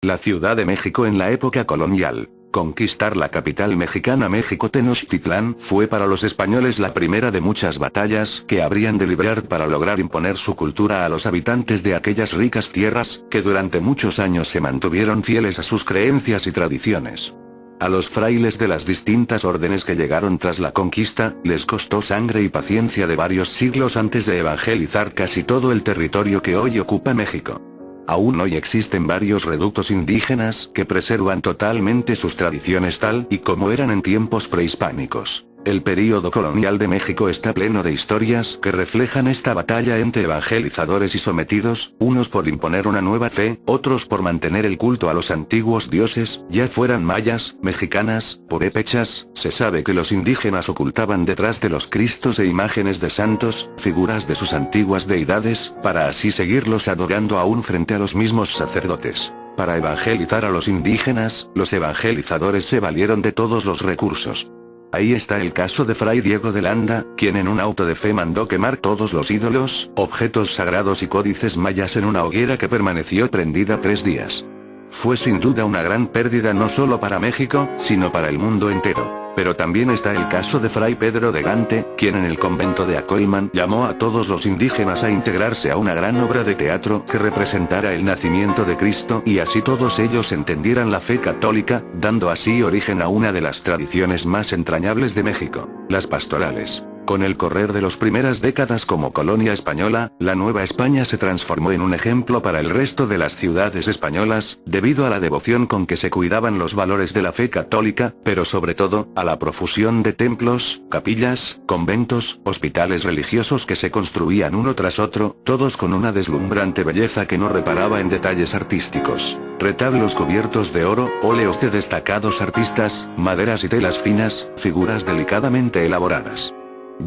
La Ciudad de México en la época colonial. Conquistar la capital mexicana México Tenochtitlán fue para los españoles la primera de muchas batallas que habrían de librar para lograr imponer su cultura a los habitantes de aquellas ricas tierras, que durante muchos años se mantuvieron fieles a sus creencias y tradiciones. A los frailes de las distintas órdenes que llegaron tras la conquista, les costó sangre y paciencia de varios siglos antes de evangelizar casi todo el territorio que hoy ocupa México. Aún hoy existen varios reductos indígenas que preservan totalmente sus tradiciones tal y como eran en tiempos prehispánicos. El período colonial de México está pleno de historias que reflejan esta batalla entre evangelizadores y sometidos, unos por imponer una nueva fe, otros por mantener el culto a los antiguos dioses, ya fueran mayas, mexicanas, purépechas. Se sabe que los indígenas ocultaban detrás de los cristos e imágenes de santos, figuras de sus antiguas deidades, para así seguirlos adorando aún frente a los mismos sacerdotes. Para evangelizar a los indígenas, los evangelizadores se valieron de todos los recursos. Ahí está el caso de Fray Diego de Landa, quien en un auto de fe mandó quemar todos los ídolos, objetos sagrados y códices mayas en una hoguera que permaneció prendida 3 días. Fue sin duda una gran pérdida no solo para México, sino para el mundo entero. Pero también está el caso de Fray Pedro de Gante, quien en el convento de Acolman llamó a todos los indígenas a integrarse a una gran obra de teatro que representara el nacimiento de Cristo y así todos ellos entendieran la fe católica, dando así origen a una de las tradiciones más entrañables de México, las pastorales. Con el correr de las primeras décadas como colonia española, la Nueva España se transformó en un ejemplo para el resto de las ciudades españolas, debido a la devoción con que se cuidaban los valores de la fe católica, pero sobre todo, a la profusión de templos, capillas, conventos, hospitales religiosos que se construían uno tras otro, todos con una deslumbrante belleza que no reparaba en detalles artísticos. Retablos cubiertos de oro, óleos de destacados artistas, maderas y telas finas, figuras delicadamente elaboradas.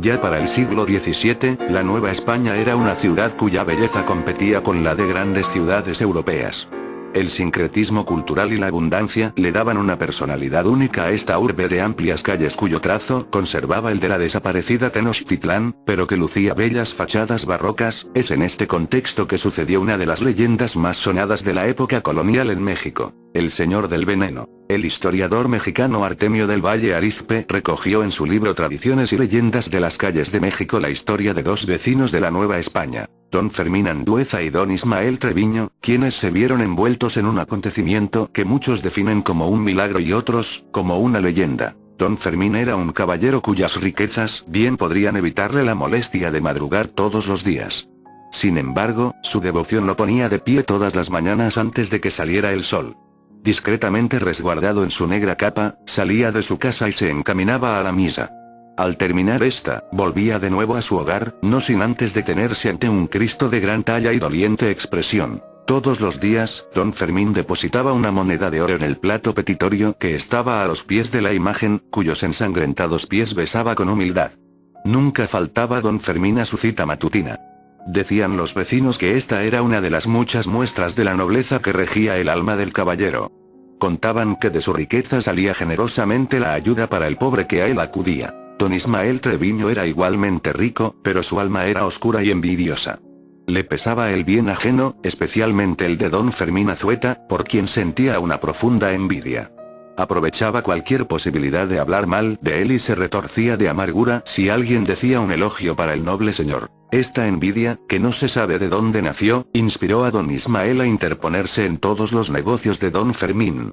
Ya para el siglo XVII, la Nueva España era una ciudad cuya belleza competía con la de grandes ciudades europeas. El sincretismo cultural y la abundancia le daban una personalidad única a esta urbe de amplias calles cuyo trazo conservaba el de la desaparecida Tenochtitlán, pero que lucía bellas fachadas barrocas. Es en este contexto que sucedió una de las leyendas más sonadas de la época colonial en México, el Señor del Veneno. El historiador mexicano Artemio del Valle Arizpe recogió en su libro Tradiciones y leyendas de las calles de México la historia de dos vecinos de la Nueva España, don Fermín Andueza y don Ismael Treviño, quienes se vieron envueltos en un acontecimiento que muchos definen como un milagro y otros, como una leyenda. Don Fermín era un caballero cuyas riquezas bien podrían evitarle la molestia de madrugar todos los días. Sin embargo, su devoción lo ponía de pie todas las mañanas antes de que saliera el sol. Discretamente resguardado en su negra capa, salía de su casa y se encaminaba a la misa. Al terminar esta, volvía de nuevo a su hogar, no sin antes detenerse ante un Cristo de gran talla y doliente expresión. Todos los días, don Fermín depositaba una moneda de oro en el plato petitorio que estaba a los pies de la imagen, cuyos ensangrentados pies besaba con humildad. Nunca faltaba don Fermín a su cita matutina. Decían los vecinos que esta era una de las muchas muestras de la nobleza que regía el alma del caballero. Contaban que de su riqueza salía generosamente la ayuda para el pobre que a él acudía. Don Ismael Treviño era igualmente rico, pero su alma era oscura y envidiosa. Le pesaba el bien ajeno, especialmente el de don Fermín Azueta, por quien sentía una profunda envidia. Aprovechaba cualquier posibilidad de hablar mal de él y se retorcía de amargura si alguien decía un elogio para el noble señor. Esta envidia, que no se sabe de dónde nació, inspiró a don Ismael a interponerse en todos los negocios de don Fermín.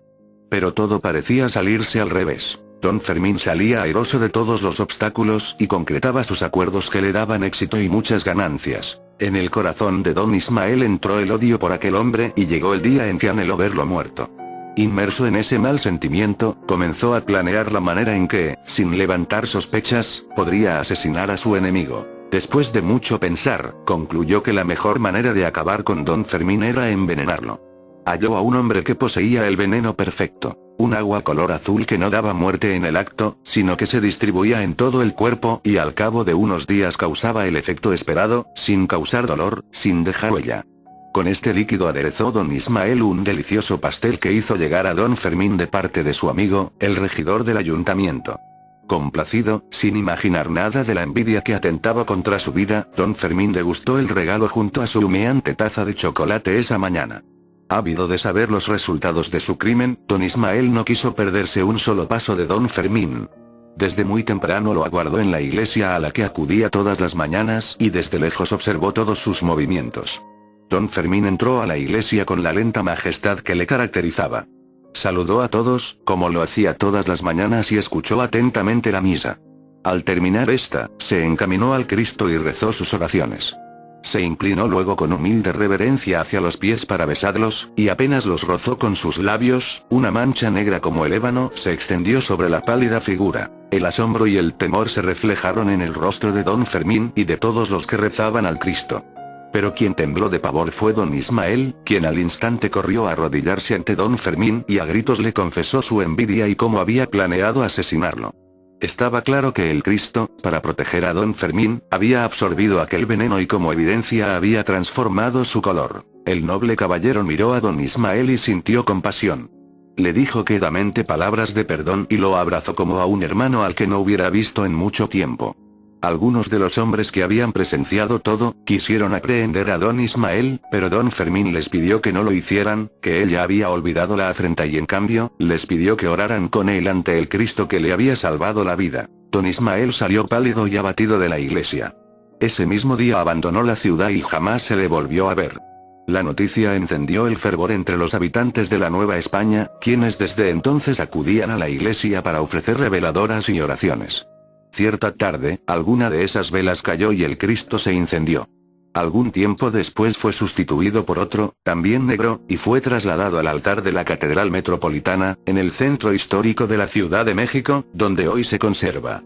Pero todo parecía salirse al revés. Don Fermín salía airoso de todos los obstáculos y concretaba sus acuerdos que le daban éxito y muchas ganancias. En el corazón de don Ismael entró el odio por aquel hombre y llegó el día en que anheló verlo muerto. Inmerso en ese mal sentimiento, comenzó a planear la manera en que, sin levantar sospechas, podría asesinar a su enemigo. Después de mucho pensar, concluyó que la mejor manera de acabar con don Fermín era envenenarlo. Halló a un hombre que poseía el veneno perfecto, un agua color azul que no daba muerte en el acto, sino que se distribuía en todo el cuerpo y al cabo de unos días causaba el efecto esperado, sin causar dolor, sin dejar huella. Con este líquido aderezó don Ismael un delicioso pastel que hizo llegar a don Fermín de parte de su amigo, el regidor del ayuntamiento. Complacido, sin imaginar nada de la envidia que atentaba contra su vida, don Fermín degustó el regalo junto a su humeante taza de chocolate esa mañana. Ávido de saber los resultados de su crimen, don Ismael no quiso perderse un solo paso de don Fermín. Desde muy temprano lo aguardó en la iglesia a la que acudía todas las mañanas y desde lejos observó todos sus movimientos. Don Fermín entró a la iglesia con la lenta majestad que le caracterizaba. Saludó a todos, como lo hacía todas las mañanas y escuchó atentamente la misa. Al terminar esta, se encaminó al Cristo y rezó sus oraciones. Se inclinó luego con humilde reverencia hacia los pies para besarlos, y apenas los rozó con sus labios, una mancha negra como el ébano se extendió sobre la pálida figura. El asombro y el temor se reflejaron en el rostro de don Fermín y de todos los que rezaban al Cristo. Pero quien tembló de pavor fue don Ismael, quien al instante corrió a arrodillarse ante don Fermín y a gritos le confesó su envidia y cómo había planeado asesinarlo. Estaba claro que el Cristo, para proteger a don Fermín, había absorbido aquel veneno y como evidencia había transformado su color. El noble caballero miró a don Ismael y sintió compasión. Le dijo quedamente palabras de perdón y lo abrazó como a un hermano al que no hubiera visto en mucho tiempo. Algunos de los hombres que habían presenciado todo, quisieron aprehender a don Ismael, pero don Fermín les pidió que no lo hicieran, que él ya había olvidado la afrenta y en cambio, les pidió que oraran con él ante el Cristo que le había salvado la vida. Don Ismael salió pálido y abatido de la iglesia. Ese mismo día abandonó la ciudad y jamás se le volvió a ver. La noticia encendió el fervor entre los habitantes de la Nueva España, quienes desde entonces acudían a la iglesia para ofrecerle veladoras y oraciones. Cierta tarde, alguna de esas velas cayó y el Cristo se incendió. Algún tiempo después fue sustituido por otro, también negro, y fue trasladado al altar de la Catedral Metropolitana, en el centro histórico de la Ciudad de México, donde hoy se conserva.